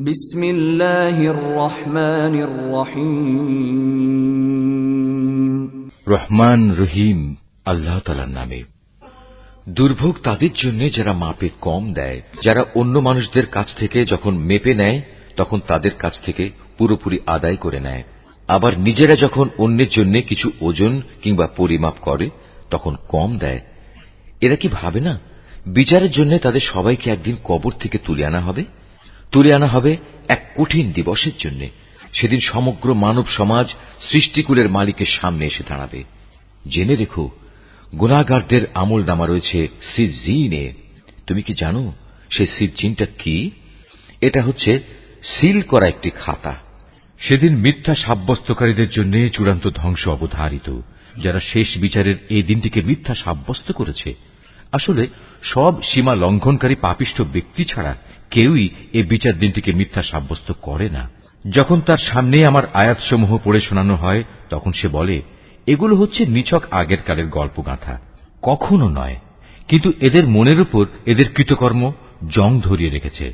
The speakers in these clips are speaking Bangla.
বিসমিল্লাহির রহমানির রহিম। রহমান রহিম আল্লাহ তাআলার নামে। দুর্ভোগ তাদের জন্য যারা মাপে কম দেয়, যারা অন্য মানুষদের কাছ থেকে যখন মেপে নেয় তখন তাদের কাছ থেকে পুরোপুরি আদায় করে নেয়, আবার নিজেরা যখন অন্যের জন্য কিছু ওজন কিংবা পরিমাপ করে তখন কম দেয়। এরা কি ভাবে না বিচারের জন্য তাদের সবাইকে একদিন কবর থেকে তুলে আনা হবে এক কঠিন দিবসের জন্য। সেদিন সমগ্র মানব সমাজ সৃষ্টিকুলের মালিকের সামনে এসে দাঁড়াবে। জেনে রেখো, গুনাহগারদের আমল নামা রয়েছে সিজ্জিনে। তুমি কি জানো সেই সিজ্জিনটা কি? এটা হচ্ছে সিল করা একটি খাতা। সেদিন মিথ্যা সাব্যস্তকারীদের জন্য চূড়ান্ত ধ্বংস অবধারিত। যারা শেষ বিচারের এই দিনটিকে মিথ্যা সাব্যস্ত করেছে, আসলে সব সীমা লঙ্ঘনকারী পাপিষ্ঠ ব্যক্তি ছাড়া কেউই এই বিচার দিনটিকে মিথ্যা সাব্যস্ত করে না। যখন তার সামনে আমার আয়াতসমূহ পড়ে শোনানো হয় তখন সে বলে, এগুলো হচ্ছে নিছক আগের কালের গল্প গাথা। কখনো নয়, কিন্তু এদের মনের উপর এদের কৃতকর্ম জং ধরিয়ে রেখেছে।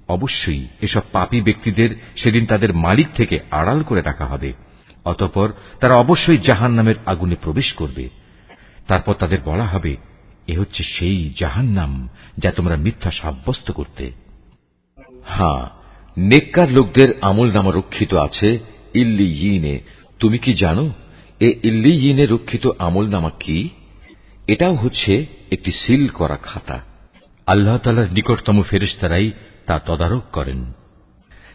অবশ্যই এসব পাপী ব্যক্তিদের সেদিন তাদের মালিক থেকে আড়াল করে রাখা হবে। অতঃপর তারা অবশ্যই জাহান্নামের আগুনে প্রবেশ করবে। তারপর তাদের বলা হবে, এ হচ্ছে সেই জাহান্নাম যা তোমরা মিথ্যা সাব্যস্ত করতে। হ্যাঁ, নেককার লোকদের আমল নামা রক্ষিত আছে ইল্লিয়িনে। তুমি কি জানো এ ইল্লিয়িনে রক্ষিত আমল নামা কি? এটাও হচ্ছে একটি সিল করা খাতা। আল্লাহ তাআলার নিকটতম ফেরেশতারাই তা তদারক করেন।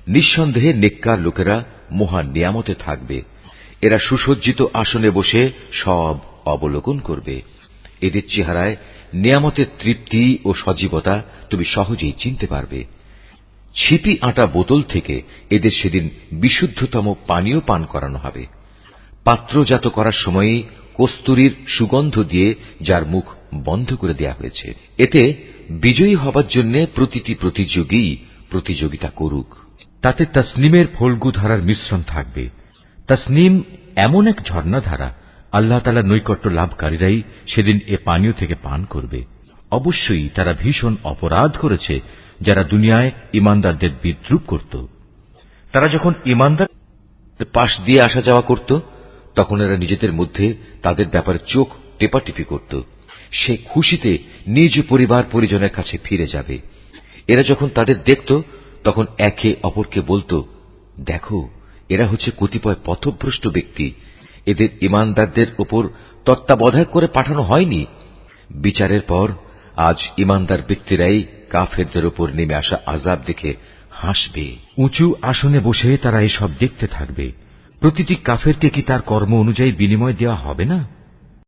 নিঃসন্দেহে নেককার লোকেরা মহান নিয়ামতে থাকবে। এরা সুসজ্জিত আসনে বসে সব অবলোকন করবে। এদের চেহারায় নিয়ামতের তৃপ্তি ও সজীবতা তুমি সহজেই চিনতে পারবে। ছিপি আটা বোতল থেকে এদের সেদিন বিশুদ্ধতম পানীয় পান করানো হবে। পাত্রজাত করার সময়ই কস্তুরীর সুগন্ধ দিয়ে যার মুখ বন্ধ করে দেয়া হয়েছে। এতে বিজয়ী হবার জন্য প্রতিটি প্রতিযোগী প্রতিযোগিতা করুক। তাতে তাসনিমের ফল্গু ধারার মিশ্রণ থাকবে। তাসনিম এমন এক ঝর্ণাধারা, আল্লাহ তাআলার নৈকট্য লাভকারীরাই সেদিন এ পানীয় থেকে পান করবে। অবশ্যই তারা ভীষণ অপরাধ করেছে যারা দুনিয়ায় ঈমানদারদের বিদ্রূপ করত। তারা যখন ঈমানদার পাশ দিয়ে আসা যাওয়া করত তখন এরা নিজেদের মধ্যে তাদের ব্যাপারে চোখ টেপাটিপি করত। সে খুশিতে নিজ পরিবার পরিজনের কাছে ফিরে যাবে। এরা যখন তাদের দেখত তখন একে অপরকে বলত, দেখো, এরা হচ্ছে কতিপয় পথভ্রষ্ট ব্যক্তি। এদের ঈমানদারদের উপর তত্ত্বাবধায়ক করে পাঠানো হয়নি। বিচারের পর আজ ঈমানদার ব্যক্তিরাই কাফেরদের উপর নেমে আসা আযাব দেখে হাসবে। উঁচু আসনে বসে তারা এসব দেখতে থাকবে। প্রতিটি কাফেরকে কি তার কর্ম অনুযায়ী বিনিময় দেওয়া হবে না?